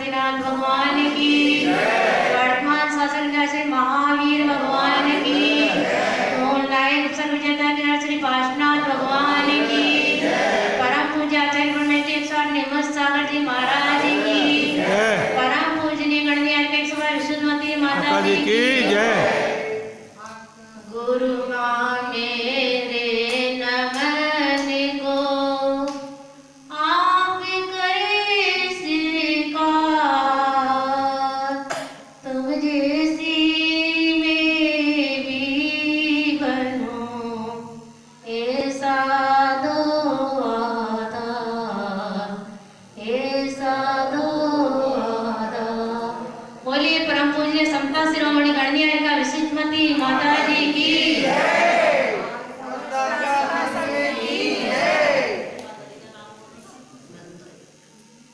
पशुपतिनाथ भगवान की, वर्तमान शासन के श्री महावीर भगवान की, ऑनलाइन अवसर विजेता के श्री पार्श्वनाथ भगवान की, परम पूज्य आचार्य ब्रह्मचारी 108 निमस्त सागर जी महाराज की, परम पूजनीय गणनीय विशुद्धमती माता जी की जय। गुरु मेरे नमन को आप करे स्वीकार, तुम जैसी मैं भी बनूं ऐसा दो आधार, ऐसा दो आधार। बोलिए परम पूज्य समता शिरोमणि गणनीय का विशिष्टमती माता जी की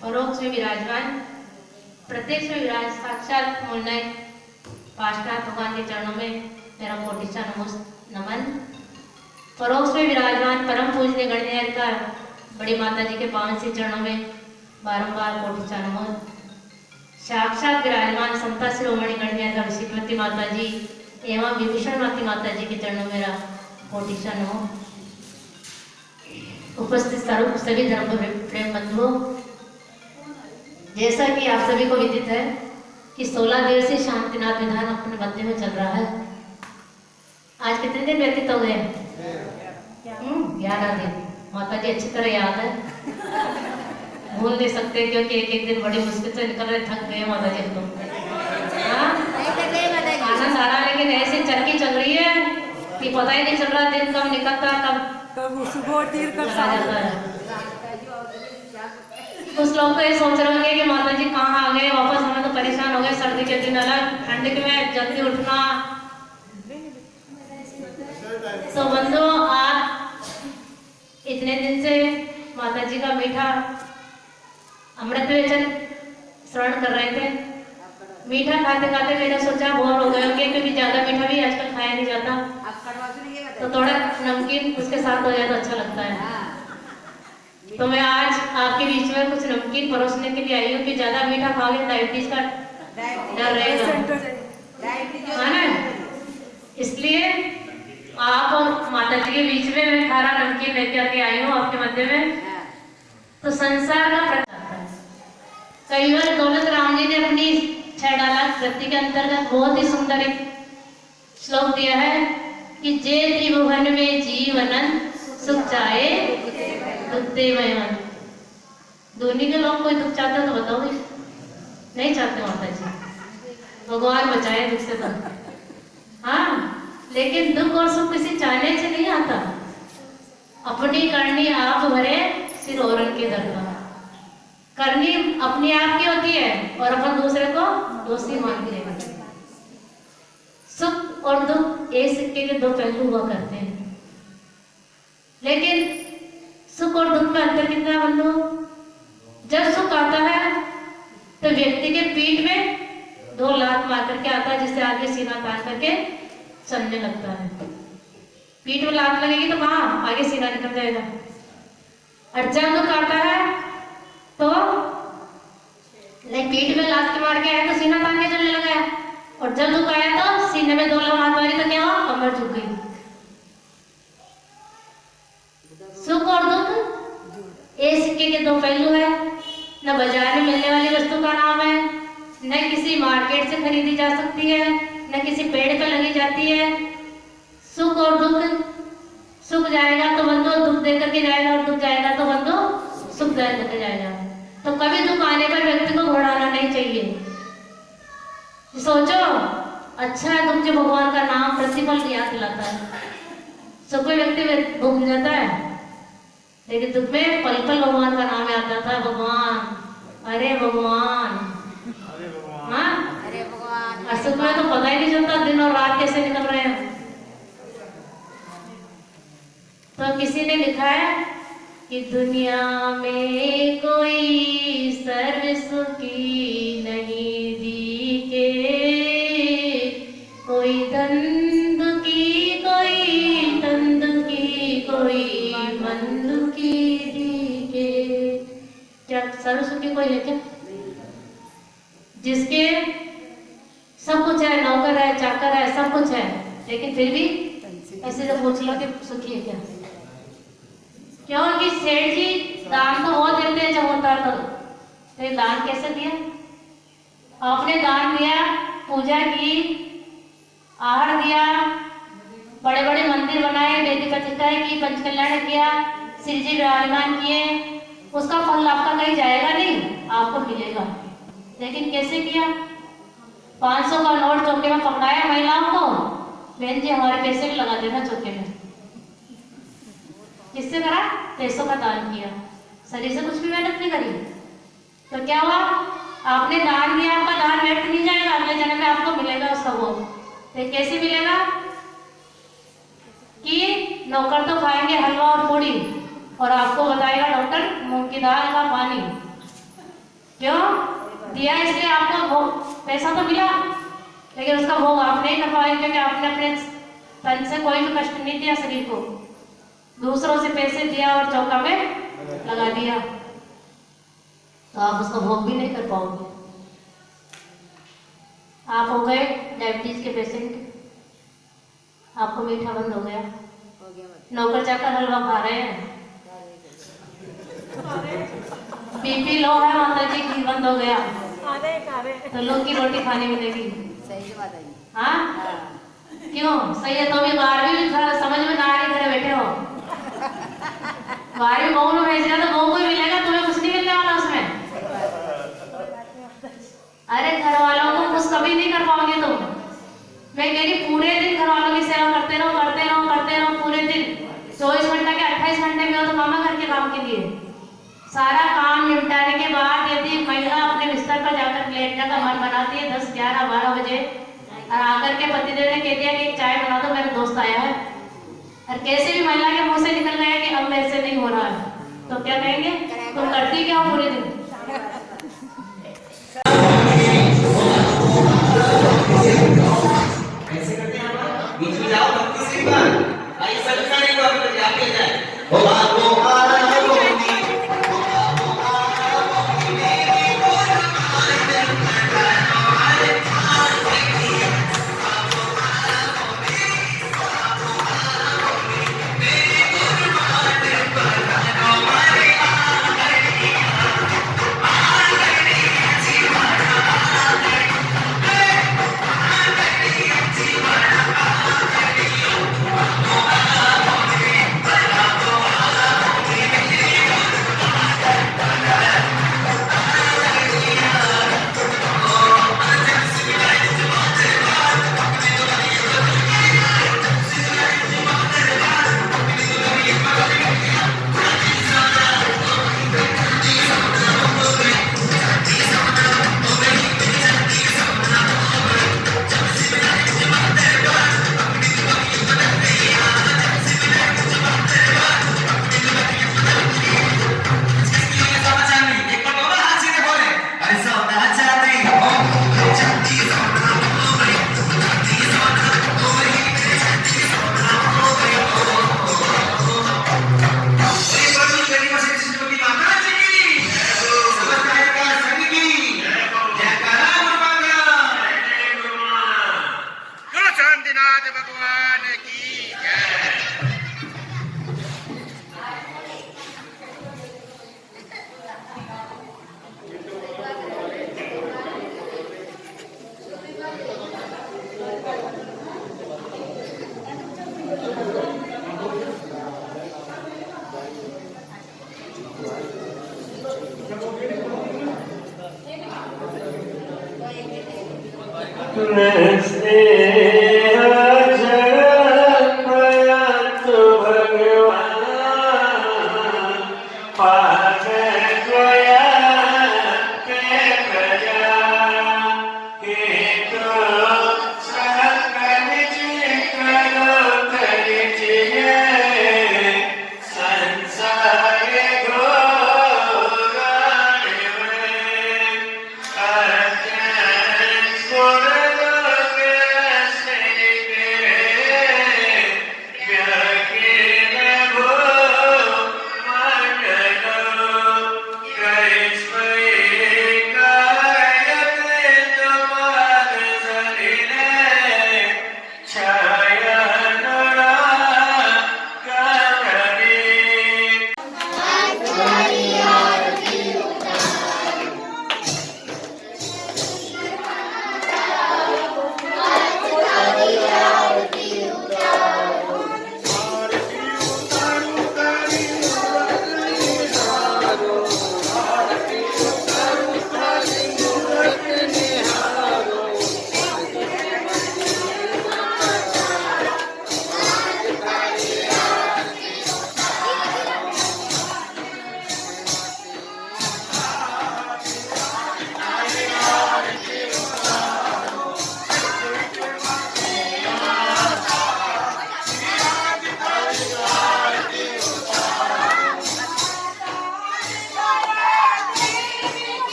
परोक्ष में विराजमान, प्रत्यक्ष में विराज साक्षात मूलनाय पार्श्वनाथ भगवान के चरणों में मेरा कोटिशा नमन। परोक्ष में विराजमान परम पूजनीय गणनीय का बड़ी माता जी के पावन से चरणों में बारंबार कोटिशा नमन। साक्षात विराजमान समता शिरोमणि गणनीय का विशिष्टमती माता जी एवं विभीषण माता जी के चरणों में मेरा कोटिशा नमन। उपस्थित सभी धर्म प्रेम बंधुओं, जैसा कि आप सभी को विदित है कि 16 दिवसीय शांतिनाथ विधान अपने मध्य में चल रहा है। आज कितने दिन व्यतीत हो गए? 11 दिन। माता जी अच्छी तरह याद है, भूल नहीं सकते क्योंकि एक एक दिन बड़ी मुश्किल से निकल रहे, थक गए माता जी तो। आनंद आ रहा, लेकिन ऐसी चरखी चल रही है कि पता ही नहीं चल रहा दिन कब निकलता कब सुबह तीर कब चला जाता है। कुछ लोग तो ये सोच रहे होंगे कि माता जी कहाँ आ गए वापस, हमें तो परेशान हो गए, सर्दी के दिन अलग, ठंड में जल्दी उठना। तो बंधुओं, आप इतने दिन से माता जी का मीठा अमृत वचन श्रवण कर रहे थे। मीठा खाते खाते मैंने सोचा बोर हो गए होंगे क्योंकि ज्यादा मीठा भी आजकल खाया नहीं जाता, तो थोड़ा नमकीन उसके साथ हो जाए तो अच्छा लगता है। तो मैं आज आपके बीच में कुछ नमकीन परोसने के लिए आई हूँ कि ज्यादा मीठा खाओगे डायबिटीज का डर रहेगा, है ना। इसलिए आप और माता जी के बीच में मैं खारा नमकीन लेके आके आई हूँ आपके मध्य में। तो संसार का प्रचार है। कई बार दौलत राम जी ने अपनी 6 डाला कृति के अंतर्गत बहुत ही सुंदर एक श्लोक दिया है कि जे त्रिभुवन में जीवनन सुख चाहे दुख दे मन। दुनिया के लोग कोई दुख चाहते तो बताओ, नहीं चाहते माता जी, भगवान बचाए दुख से तो। हाँ, लेकिन दुख और सुख किसी चाहने से नहीं आता, अपनी करनी आप भरे सिर औरन के दर का। करनी अपनी आप की होती है और अपन दूसरे को दोषी मान के रहना। सुख और दुख एक सिक्के के 2 पहलू हुआ करते हैं, लेकिन सुख और दुख में अंतर कितना है बंधु? जब सुख आता है तो व्यक्ति के पीठ में 2 लात मार करके आता है, जिससे आगे सीना तान करके चलने लगता है। पीठ में लात लगेगी तो कहाँ आगे सीना निकल जाएगा। और जब दुख आता है तो पीठ में लात के मार के आया तो सीना तान के चलने लगा है, और जब दुख आया तो सीने में 2 लात मारी तो क्या हुआ? कमर झुक गई। सुख और दुख एक सिक्के के 2 पहलू है। न बाजार में मिलने वाली वस्तु का नाम है, न किसी मार्केट से खरीदी जा सकती है, न किसी पेड़ पर लगी जाती है। सुख और दुख, सुख जाएगा तो बंधु दुख दे करके जाएगा, और दुख जाएगा तो बंधु सुख दे करके जाएगा। तो कभी दुख आने पर व्यक्ति को घबराना नहीं चाहिए। सोचो, अच्छा है दुख जो भगवान का नाम प्रतिफल याद दिलाता है। सब कोई व्यक्ति भूल जाता है, लेकिन दुख में पल पल भगवान का नाम याद आता है। भगवान, अरे भगवान, हाँ, अरे भगवान। और सुख में तो पता ही नहीं चलता दिन और रात कैसे निकल रहे हैं। तो किसी ने लिखा है कि दुनिया में कोई सर्व सुखी नहीं दिखे, कोई धन दुखी, कोई तन दुखी, कोई मन दुखी दिखे। क्या सर्व सुखी कोई है क्या? जिसके सब कुछ है, नौकर है, चाकर है, सब कुछ है, लेकिन फिर भी ऐसे जब पूछ लो कि सुखी है क्या? क्योंकि सेठ जी दान तो वो देते हैं जब होता तो दान कैसे दिया? आपने दान दिया, पूजा की, आहार दिया, बड़े बड़े मंदिर बनाए, वेदी प्रतिष्ठाएं की, पंचकल्याण किया, श्री जी विराजमान किए, उसका फल आपका कहीं जाएगा नहीं, आपको मिलेगा। लेकिन कैसे किया? 500 का नोट चौके में पकड़ाया महिलाओं को, बहन जी हमारे पैसे भी लगा देना चौके में। किससे करा? पैसों का दान किया, शरीर से कुछ भी मेहनत नहीं करी। तो क्या हुआ? आपने दान दिया, आपका दान व्यर्थ नहीं जाएगा, अगले जन्म में आपको मिलेगा उसका भोग। तो कैसे मिलेगा? कि नौकर तो खाएंगे हलवा और पूड़ी, और आपको बताएगा डॉक्टर मूंग की दाल का पानी। क्यों दिया? इसलिए आपको भोग, पैसा तो मिला, लेकिन उसका भोग आप नहीं कर पाए, क्योंकि आपने अपने तन से कोई भी कष्ट नहीं दिया शरीर को, दूसरों से पैसे दिया और चौका में लगा दिया, तो आप उसका भोग भी नहीं कर पाओगे। आप हो गए डायबिटीज के पेशेंट, आपको मीठा बंद हो गया, नौकर चाकर हलवा खा रहे हैं, बीपी लो है माता जी, घी बंद हो गया, तो लोग की रोटी खाने मिलेगी। सही बात है। हाँ क्यों सही है? तो भी 12वीं भी समझ में ना आ रही, घर बैठे हो 12वीं बहू में भेज रहा, तो बहू को ही मिलेगा, तुम्हें कुछ नहीं मिलने वाला उसमें। अरे घर वालों को खुश कभी नहीं कर पाओगे तुम। मैं कह रही पूरे दिन घर वालों की सेवा करते रहो, करते रहो, करते रहो, पूरे दिन 24 घंटा के 28 घंटे में हो तो मामा घर के काम के लिए। सारा काम निपटाने के बाद यदि महिला अपने बिस्तर पर जाकर लेटने का मन बनाती है 10, 11, 12 बजे, और आकर के पतिदेव ने कह दिया कि एक चाय बना दो, मेरा दोस्त आया है, और कैसे भी महिला के मुंह से निकल गया कि अब मेरे से नहीं हो रहा है, तो क्या कहेंगे? तुम करती क्या हो पूरे दिन? कैसे करते हैं आप? बीच में जाओ, भक्ति से एक बार आई सब खाने को अभी तक आगे जाए। ओ बाबू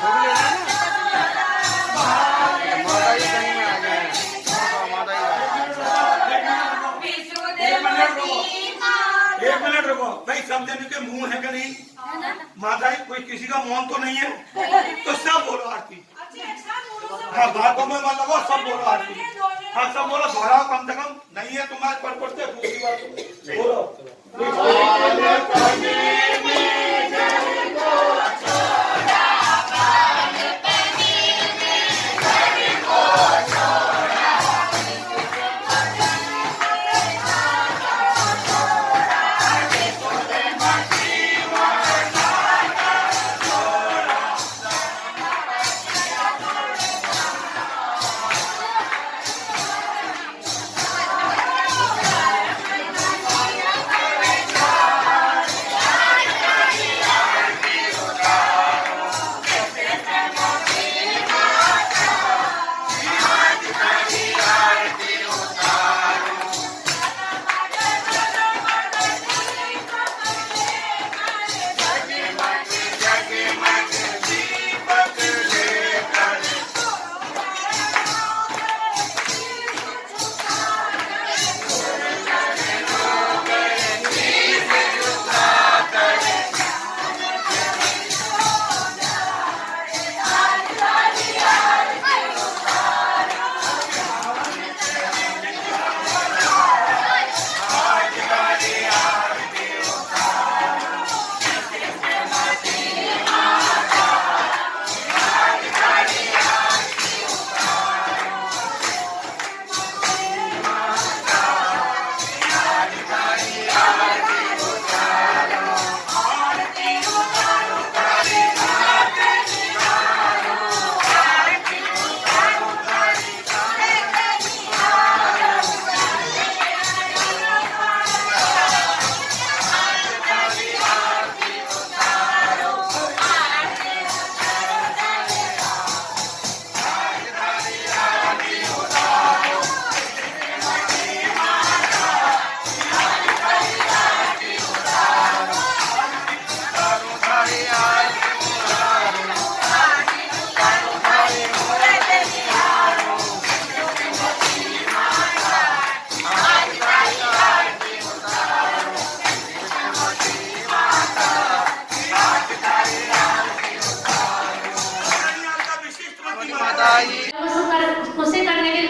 एक मिनट रुको भाई, सब जन के मुंह है कि नहीं? माता जी कोई किसी का मौन तो नहीं है? तो सब बोलो आरती। हाँ बातों में मत लगो, सब बोलो आरती। हाँ सब बोलो, दोहराओ कम से कम, नहीं है तुम्हारे पर पड़ते दूसरी बात बोलो।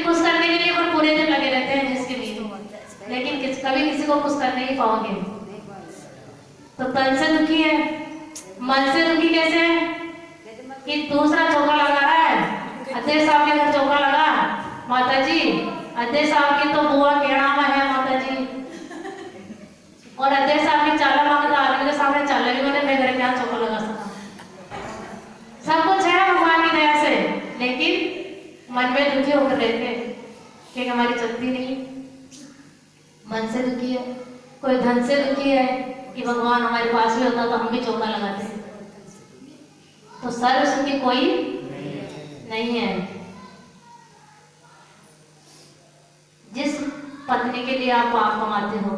खुश करने के लिए वो पूरे दिन लगे रहते हैं जिसके लिए, लेकिन कभी किसी को खुश कर नहीं पाओगे। तो तन से दुखी है, मन से दुखी कैसे है कि दूसरा चौका लगा रहा है, अध्यक्ष साहब के घर चौका लगा, माता जी अध्यक्ष साहब की तो बुआ केड़ा में है माता जी, और अध्यक्ष साहब की चाला मांगता आदमी के सामने चाला भी मैंने मेरे घर क्या चौका लगा सका। सब कुछ है भगवान की दया से, लेकिन मन में दुखी होकर रहते हैं कि हमारी चलती नहीं। मन से दुखी है, कोई धन से दुखी है कि भगवान हमारे पास भी होता तो हम भी चौका लगाते। तो सर्व सुखी कोई नहीं है। जिस पत्नी के लिए आप पाप कमाते हो,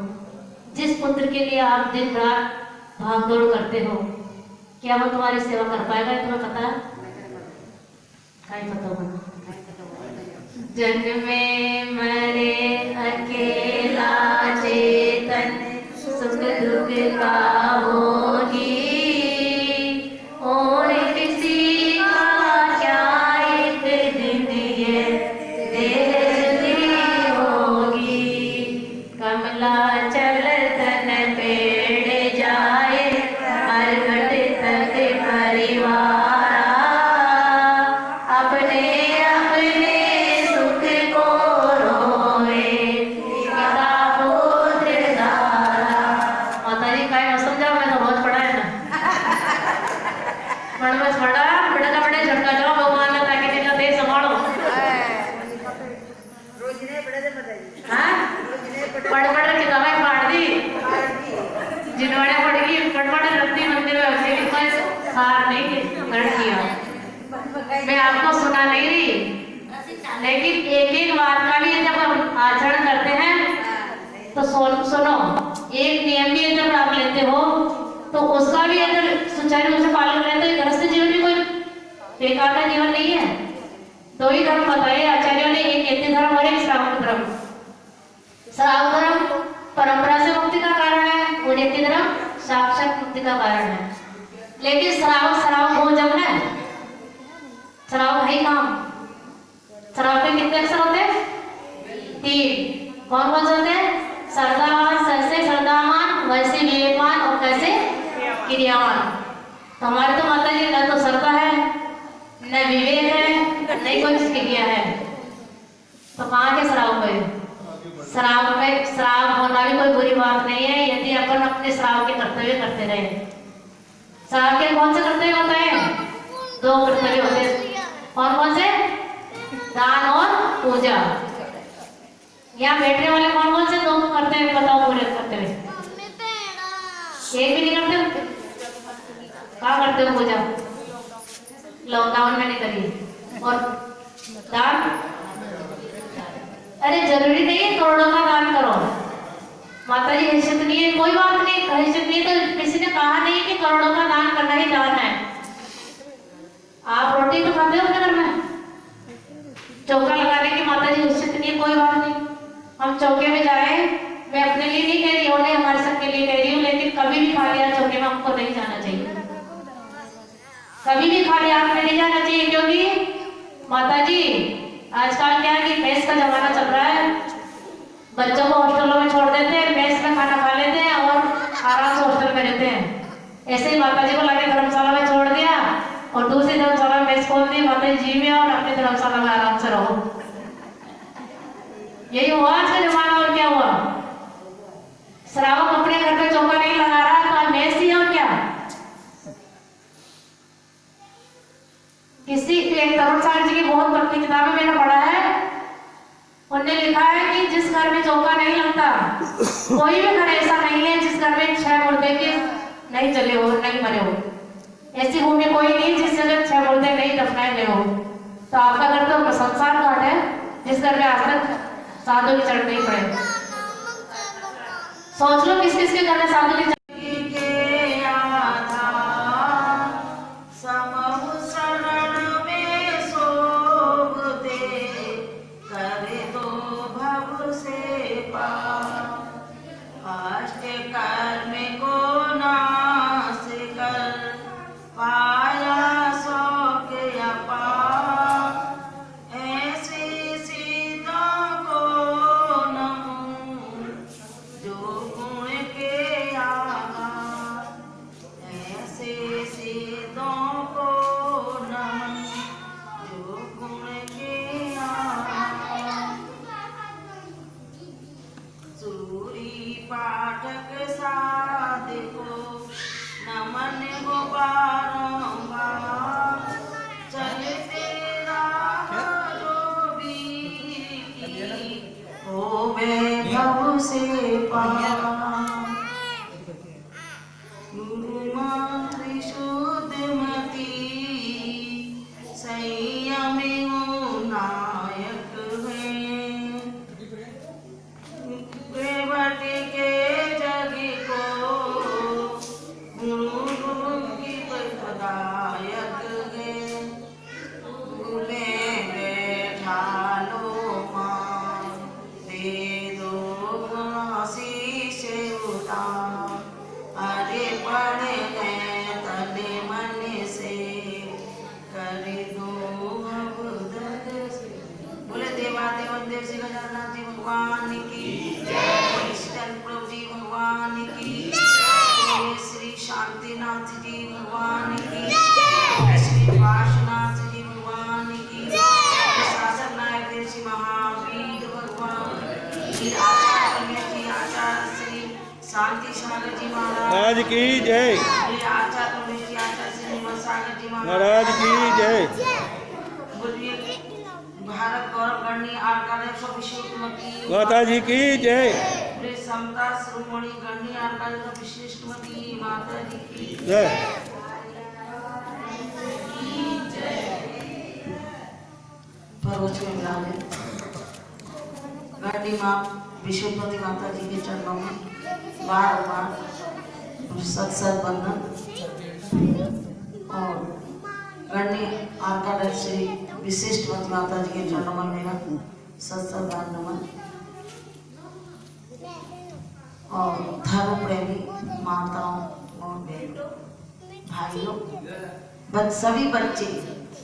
जिस पुत्र के लिए आप दिन रात भाग दौड़ करते हो, क्या वो तुम्हारी सेवा कर पाएगा? तुम्हें पता है? क्या पता होगा? जन्म में मरे अकेला चेतन, सुख दुख का भोगी, और किसी का क्या एक दिन ये देरी होगी। कमला चलतन पेड़ जाए, मरघट तक परिवार, जिन्होंने पढ़ी पटवाड़ा रत्नी मंदिर में वैसे भी कोई हार नहीं ग्रहण किया। मैं आपको सुना नहीं रही, लेकिन एक एक बात का भी जब हम आचरण करते हैं तो सुनो, एक नियम भी जब आप लेते हो तो उसका भी अगर सुचारू रूप से पालन करें तो गृहस्थ जीवन भी कोई बेकार का जीवन नहीं है। दो ही धर्म बताए आचार्यों ने, एक यज्ञ धर्म और एक श्रावक धर्म। श्रावक धर्म परंपरा से मुक्ति का कारण है और यज्ञ धर्म साक्षात मुक्ति का कारण है। लेकिन श्रावक हो जब ना, श्रावक है काम। श्रावक के कितने अक्षर होते हैं? 3। कौन कौन से होते हैं? श्रद्धावान, कैसे श्रद्धावान, वैसे विवेकवान और कैसे क्रियावान। तो हमारे तो माता जी न तो श्रद्धा है, न विवेक है, न ही कोई क्रिया है, तो कहाँ के श्रावक है? श्राव में श्राव होना भी कोई बुरी बात नहीं है यदि अपन अपने श्राव के कर्तव्य करते रहे। श्राव के कौन से कर्तव्य होते हैं? 2 कर्तव्य होते हैं। कौन कौन से? दान और पूजा। यहाँ बैठने वाले कौन कौन से 2 कर्तव्य बताओ? पूरे कर्तव्य एक भी नहीं करते? कहाँ करते हो पूजा? लॉकडाउन में नहीं करी। और दान? अरे जरूरी नहीं है करोड़ों का दान करो। माता जी हैसियत नहीं है, कोई बात नहीं, हैसियत नहीं तो किसी ने कहा नहीं कि करोड़ों का दान करना ही दान है। आप रोटी तो खाते हो अपने घर में, चौका लगाने की माता जी हैसियत नहीं है, कोई बात नहीं। हम चौके में जाए, मैं अपने लिए नहीं कह रही हूँ, नहीं हमारे सबके लिए कह रही हूँ, लेकिन कभी भी खाली हाथ चौके में हमको नहीं जाना चाहिए। कभी भी खाली हाथ में नहीं जाना चाहिए, क्योंकि माता जी आजकल क्या है कि मेस का जमाना चल रहा है। बच्चों को हॉस्टलों में छोड़ देते हैं, मेस में खाना खा लेते हैं और आराम से हॉस्टल में रहते हैं। ऐसे ही माता जी को लाके धर्मशाला में छोड़ दिया और दूसरी धर्मशाला में मेस खोल दी। माता जी में और अपने धर्मशाला में आराम से रहो। यही हुआ आज का जमाना। और क्या हुआ? श्रावक अपने घर में चौका नहीं लगा रहा, मेस ही और क्या। किसी एक तरुण सागर जी की बहुत पतली किताबें मैंने पढ़ा है, उन्होंने लिखा है कि जिस घर में चौका नहीं लगता, कोई भी घर ऐसा नहीं है जिस घर में 6 मुर्दे के नहीं जले हो, नहीं मरे हो। ऐसी भूमि कोई नहीं जिस जगह 6 मुर्दे नहीं दफनाए गए हो। तो आपका घर तो संसार घाट है जिस घर में आज तक साधु की चढ़ नहीं पड़े। सोच लो किस किस के घर में साधु की महाराज की जय। महाराज की जय। भारत गौरव गणनी आरकाने माता जी की जय। समता श्रोमणी गणनी आरकाने विशिष्टमती माता जी की जय। गणनी माँ विश्वपति माता जी के चरणों में बार बार सत्संग बंधन और गण्य आर्कादश श्री विशिष्टमती माता जी के चरणों में मेरा सत्संगान नमन। और धर्म प्रेमी माताओं और बहनों भाइयों सभी बच्चे,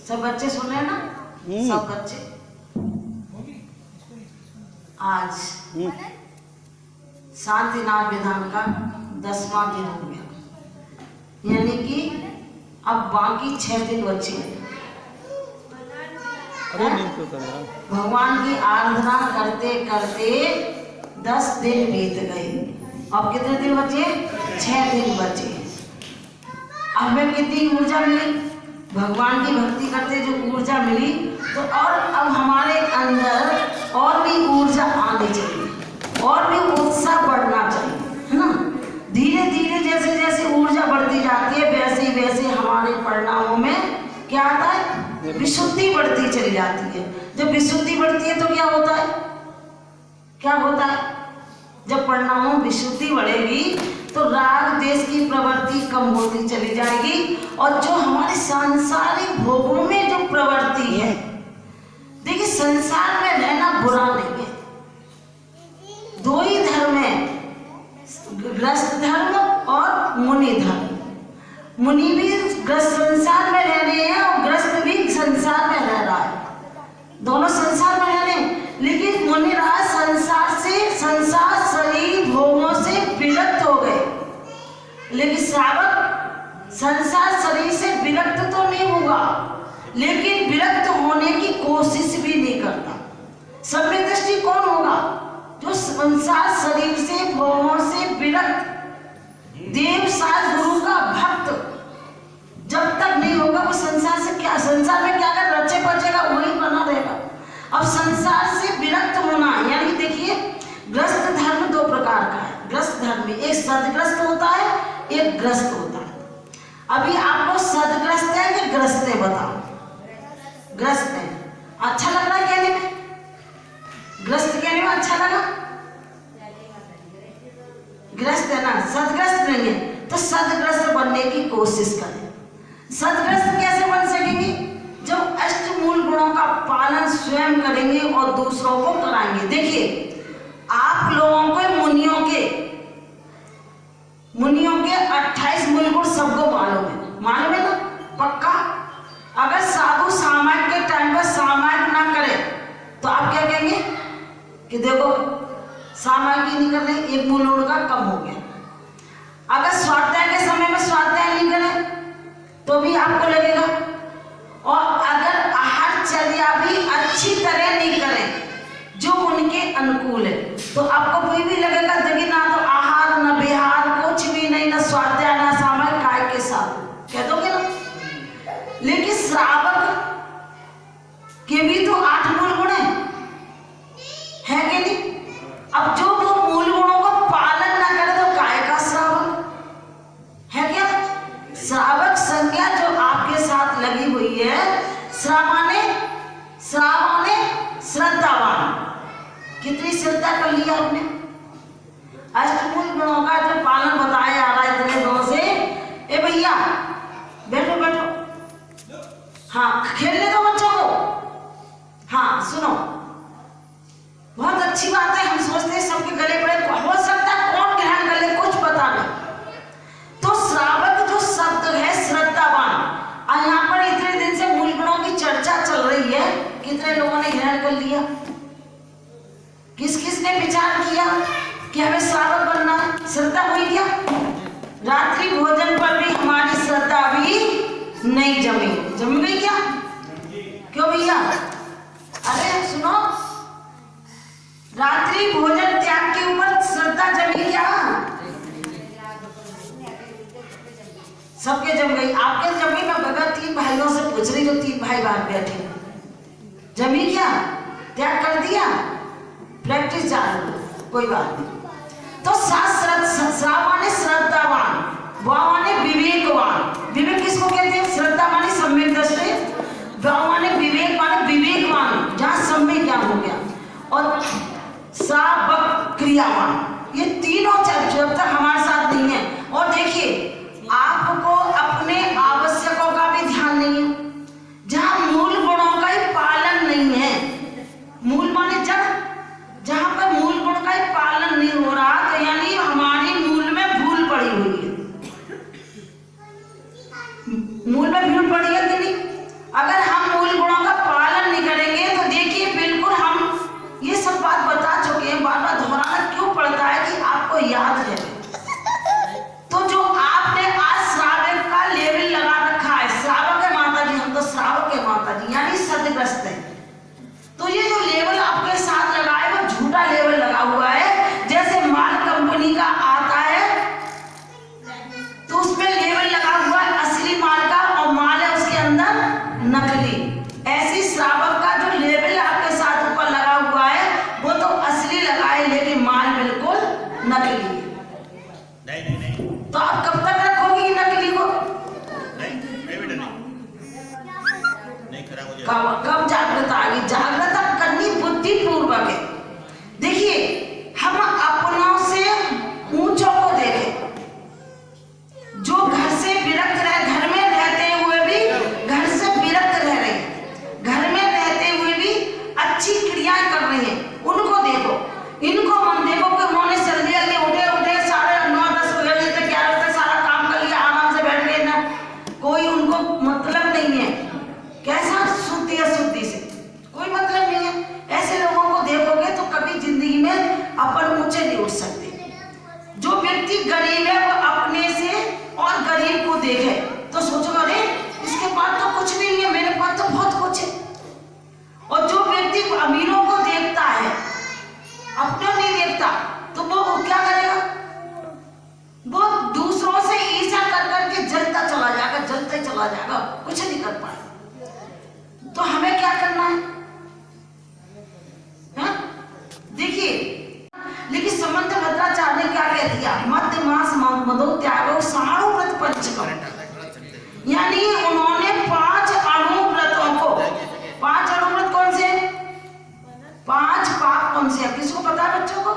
सब बच्चे सुन रहे हैं ना, सब बच्चे आज शांतिनाथ विधान का 10वां दिन हो गया, यानी कि अब बाकी 6 दिन बचे हैं। भगवान की आराधना करते करते 10 दिन बीत गए। अब कितने दिन बचे? 6 दिन बचे। हमें कितनी ऊर्जा मिली? भगवान की भक्ति करते जो ऊर्जा मिली, तो और अब हमारे अंदर और भी ऊर्जा आनी चाहिए और भी उत्साह बढ़ना चाहिए, है ना। धीरे धीरे जैसे जैसे ऊर्जा बढ़ती जाती है वैसे वैसे हमारे परिणामों में क्या आता है? विशुद्धि बढ़ती चली जाती है। जब विशुद्धि बढ़ती है तो क्या होता है? क्या होता है? जब परिणामों में विशुद्धि बढ़ेगी तो राग देश की प्रवृत्ति कम होती चली जाएगी और जो हमारे सांसारिक भोगों में जो प्रवृत्ति है, देखिए संसार में रहना बुरा नहीं है। 2 ही धर्म है, गृहस्थ धर्म और मुनि धर्म। मुनि भी गृहस्थ संसार में रह रहे हैं और गृहस्थ भी संसार में रह रहा है, दोनों संसार में रह रहे हैं। लेकिन मुनि राज संसार से, संसार शरीर भोगों से विरक्त हो गए, लेकिन श्रावक संसार शरीर से विरक्त तो नहीं होगा, लेकिन विरक्त होने की कोशिश भी नहीं करता। सम्यक दृष्टि कौन होगा? जो संसार शरीर से भोगों से विरक्त देव साध गुरु का भक्त जब तक नहीं होगा वो संसार से क्या, संसार में क्या कर रचे पचेगा वही बना रहेगा। अब संसार से विरक्त होना, यानी देखिए ग्रस्त धर्म 2 प्रकार का है। ग्रस्त धर्म में एक सदग्रस्त होता है, एक ग्रस्त होता है। अभी आपको सदग्रस्त है कि ग्रस्त है बताओ? ग्रस्त है। अच्छा लग रहा है कहने में? ग्रस्त कहने में अच्छा लगा? ग्रस्त है ना, सदग्रस्त नहीं है तो सदग्रस्त बनने की कोशिश करें। सदग्रस्त कैसे बन सकेंगे? जब अष्टमूल गुणों का पालन स्वयं करेंगे और दूसरों को कराएंगे। देखिए आप लोगों को मुनियों के 28 मूल गुण सबको मालूम है ना? पक्का। अगर साधु सामायिक के टाइम पर सामायिक ना करे तो आप क्या कहेंगे कि देखो सामायिक ही नहीं कर रहे, 1 मूल गुण का कम हो गया। अगर स्वाध्याय के समय में स्वाध्याय नहीं करें तो भी आपको लगेगा, और अगर आहारचर्या भी अच्छी तरह नहीं करें जो उनके अनुकूल है तो आपको कोई भी लगेगा देखिए ना तो आहार न विहार कुछ भी नहीं, न स्वाध्याय न सामायिक, काय के साथ कह दोगे ना। लेकिन श्रावक के भी तो 8 मूल गुण है कि नहीं? अब जो वो मूल गुणों का पालन ना करे तो काय का श्रावक है क्या? श्रावक संज्ञा जो आपके साथ लगी हुई है, श्रावणे श्रद्धावान। कितनी श्रद्धा कर लिया आपने? अष्टमूल गुणों का जो पालन बताया जा रहा है इतने दिनों से। ए भैया बैठो बैठो, हाँ खेलने दो बच्चों को। हाँ सुनो, बहुत अच्छी बात है। हम सोचते हैं सबके गले पड़े, हो सकता है कौन ग्रहण कर ले कुछ पता नहीं। तो श्रावक जो शब्द है श्रद्धावान, और यहाँ पर इतने दिन से मूल गुणों की चर्चा चल रही है, कितने लोगों ने ग्रहण कर लिया? किस किस ने विचार किया कि हमें श्रावक बनना है? श्रद्धा हुई क्या? रात्रि भोजन पर भी हमारी श्रद्धा भी नहीं जमी गई क्या? क्यों भैया? अरे सुनो, रात्रि भोजन त्याग के ऊपर श्रद्धा जमी क्या? सबके जम गई। आपके जमी? मैं बगैर 3 भाइयों से पूछ रही, जो 3 भाई बाहर बैठे, जमी क्या? त्याग कर दिया? प्रैक्टिस जारी, कोई बात नहीं। तो श्रावणे श्रद्धावान, वावाने विवेकवान। विवेक किसको कहते हैं? श्रद्धा माने सम्यक दृष्टि, वावाने विवेक माने विवेकवान, जहां सम्यक ज्ञान हो गया, और श्रावक क्रियावान। ये तीनों जब तक हमारे साथ नहीं है। और देखिए आपको अपने आवश्यकों का भी ध्यान नहीं है, याद रहे। तो जो आपने आज श्रावक का लेवल लगा रखा है, श्रावक है माता जी, हम तो श्रावक है माता जी, यानी सदग्रस्त है। तो ये जो लेवल आपके साथ लगा है वो झूठा लेवल लगा हुआ है। जैसे माल कंपनी का आता है तो उसमें लेवल लगा हुआ है असली माल का, और माल है उसके अंदर नकली। ऐसी श्रावक का जो लेवल आपके साथ ऊपर लगा हुआ है वो तो असली लगा है, लेकिन माल बिल्कुल नकली है। नहीं तो आप कब तक रखोगी नकली को? नहीं खराब हो जाएगा। कब जागृत आएगी? जागृत करनी बुद्धिपूर्वक है। देखिए, हम अपनों से ऊंचों को देखें, जो घर से विरक्त रहे, घर में रहते हुए भी घर से विरक्त रह रहे हैं, घर में रहते हुए भी अच्छी क्रियाएं कर रहे हैं, उनको देखो। इनको मन देखो कि उन्होंने जल्दी जल्दी उठे साढ़े 9-10 बजे तक 11 तक सारा काम कर लिया, आराम से बैठ गए ना, कोई उनको मतलब नहीं है। कैसा शुद्धि अशुद्धि से कोई मतलब नहीं है। ऐसे लोगों को देखोगे तो कभी जिंदगी में अपन ऊंचे नहीं उठ सकते। जो व्यक्ति गरीब है वो अपने से और गरीब को देखे तो सोचो अरे इसके पास तो कुछ नहीं है, मेरे पास तो बहुत कुछ है। और जो व्यक्ति अमीरों को देखता है, अपने नहीं देखता, तो वो क्या करेगा? वो दूसरों से ईर्ष्या कर करके जलता चला जाएगा, जलते चला जाएगा, कुछ नहीं कर पाएगा। तो हमें क्या करना है? देखिए, लेकिन समंत भद्राचार्य ने क्या कह दिया? मध्य मास मदो त्यागो साणु व्रत पंचकम, यानी उन्होंने 5 अणु व्रतों को, 5 अणु व्रत कौन से? 5 पाप कौन से? किसको पता है बच्चों को?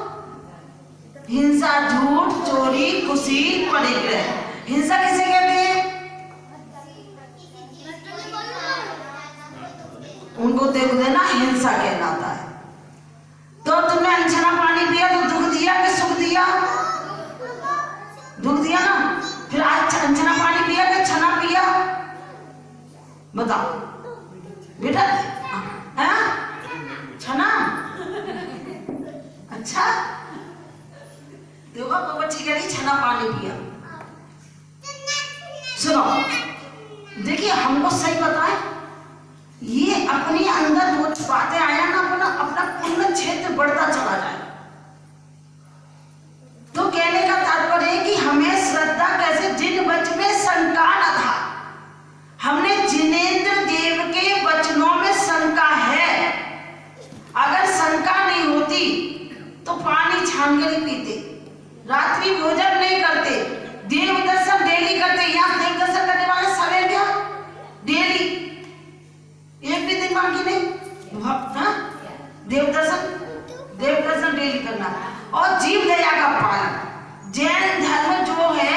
हिंसा, झूठ, चोरी, कुशील, परिग्रह। हिंसा किसे कहते हैं? उनको देख देना हिंसा कहलाता है। तो तुमने अनछना पानी पिया तो दुख दिया कि सुख दिया? दुख दिया ना। फिर आज अनछना पानी पिया कि छना पिया? बताओ बेटा, है छना? अच्छा, देखो तो बच्ची कह रही छना पानी पिया। सुनो, देखिए हमको सही बताए, ये अपने अंदर वो बातें आया ना, अपना पुण्य क्षेत्र बढ़ता चला जाए। तो कहने का तात्पर्य है कि हमें श्रद्धा कैसे, जिन वचन में शंका न था, हमने जिनेंद्र देव के वचनों में शंका है। अगर शंका नहीं होती तो पानी छान कर पीते, रात्रि भोजन नहीं करते, देव दर्शन डेली करते। यहाँ देव दर्शन करने वाले सवे क्या डेली, एक भी दिन बाकी नहीं। देव दर्शन डेली करना और जीव दया का पालन। जैन धर्म जो है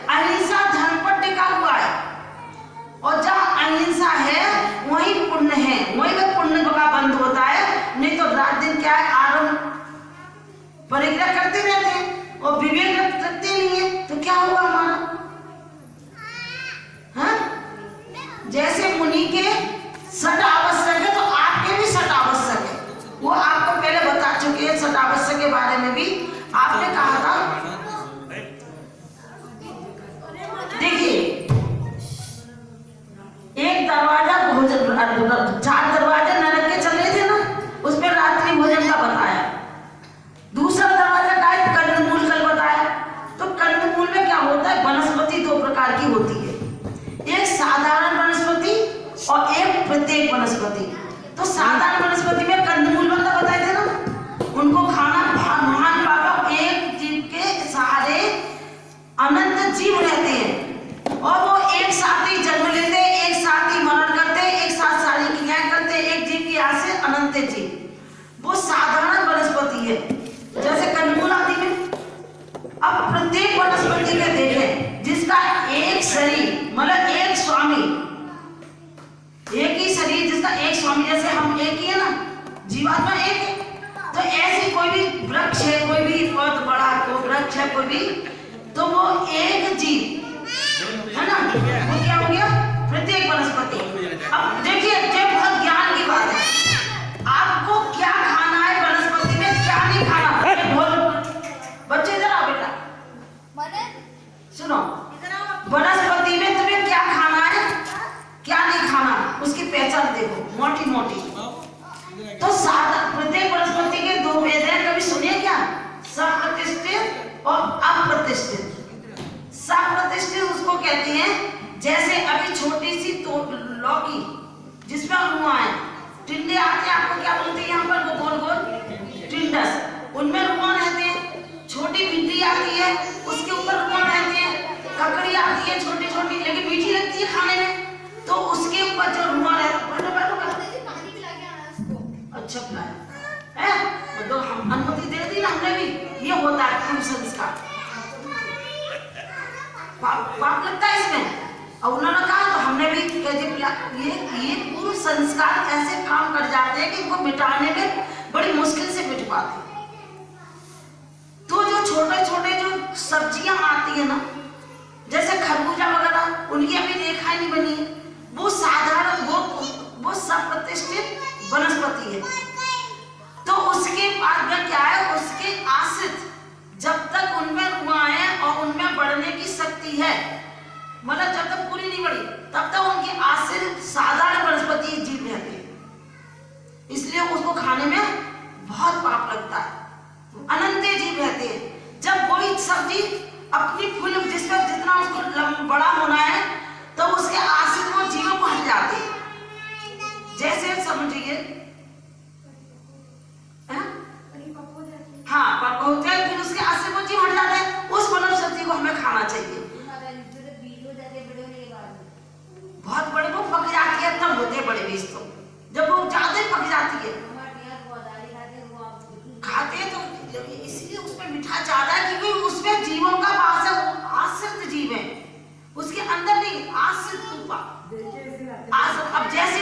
अहिंसा धर्म पर टिका हुआ है, और जहाँ अहिंसा है वही पुण्य है, वही में पुण्य का बंद होता है। नहीं तो रात दिन क्या है, आरंभ परिग्रह करते रहते हैं और विवेक रखते नहीं है, तो क्या होगा हमारा? हाँ, जैसे मुनि के सट आवश्यक है तो आपके भी सट आवश्यक है। वो आपको पहले बता चुके हैं सट आवश्यक के बारे में भी। आपने कहा था, देखिए एक दरवाजा भोजन, 4 दरवाजे नरक के चल रहे थे ना, उसमें रात्रि भोजन का बताया। दूसरा दरवाजा का है कंदमूल कल बताया। तो कंदमूल में क्या होता है? वनस्पति 2 प्रकार की होती है, एक साधारण वनस्पति और एक प्रत्येक वनस्पति। तो साधारण वनस्पति में कंदमूल वाला बताए थे ना, उनको खाना महान पाप। एक जीव के सहारे अनंत जीव रहते हैं और वो एक साथ ही जन्म लेते, एक साथ ही मरण करते, एक साथ सारी क्रियाएं करते, एक जीव की आस से अनंत जीव। वो साधारण वनस्पति है, जैसे कंदमूल आदि में। अब प्रत्येक वनस्पति में देखें जिसका एक शरीर, मतलब एक स्वामी, एक ही शरीर जिसका एक स्वामी, जैसे हम एक ही है ना, जीवात्मा एक है। तो ऐसे कोई भी वृक्ष है, कोई भी बहुत बड़ा कोई वृक्ष है, कोई भी, तो वो एक जीव है ना, वो क्या हो गया? प्रत्येक वनस्पति। अब देखिए, ये बहुत ज्ञान की बात है। आपको क्या खाना है वनस्पति में, क्या नहीं खाना। बच्चे जरा बेटा और अप्रतिष्ठित। सप्रतिष्ठित उसको कहते हैं जैसे अभी छोटी सी लौकी जिसमें रुआ है, टिंडे आते हैं, आपको क्या बोलते हैं यहाँ पर, वो गोल गोल टिंडस, उनमें रुआ रहते हैं। छोटी भिंडी आती है, उसके ऊपर रुआ रहते हैं। ककड़ी आती है छोटी छोटी, लेकिन मीठी लगती है खाने में, तो उसके ऊपर जो रुआ रहता है। अच्छा पिलाया है, मतलब हम अनुमति दे दी ना हमने भी, ये होता है पूर्व संस्कार। पाप लगता है इसमें, और उन्होंने कहा तो हमने भी कह दिया। ये पूर्व संस्कार ऐसे काम कर जाते हैं कि इनको मिटाने में बड़ी मुश्किल से मिट पाते हैं। तो जो छोटे छोटे जो सब्जियां आती है ना, जैसे खरबूजा वगैरह, उनकी अभी रेखा ही नहीं बनी है, वो साधारण वो सप्रतिष्ठित वनस्पति है। तो उसके बाद में क्या है, उसके आश्रित जब तक उनमें रुआएं और उनमें बढ़ने की शक्ति है, मतलब जब तक पूरी नहीं बढ़ी तब तक उनके आश्रित साधारण वनस्पति जीव रहते हैं, इसलिए उसको खाने में बहुत पाप लगता है। अनंत जीव रहते हैं। जब कोई सब्जी अपनी फूल जिसमें जितना उसको बड़ा होना है, तो उसके आश्रित वो जीवों को हट जाते हैं। जैसे समझिए, हाँ पक्का होते हैं, फिर उसके आश्रित वो जीव हट जाते हैं। उस वनस्पति को हमें खाना चाहिए। बहुत बड़े वो पक जाती है तब होते हैं बड़े बीज, तो जब वो ज्यादा पक जाती है खाते हैं, तो इसलिए उसमें मिठास ज्यादा है, क्योंकि उसमें जीवों का वास है, वो आश्रित जीव है, उसके अंदर नहीं, आश्रित रूपा। अब जैसे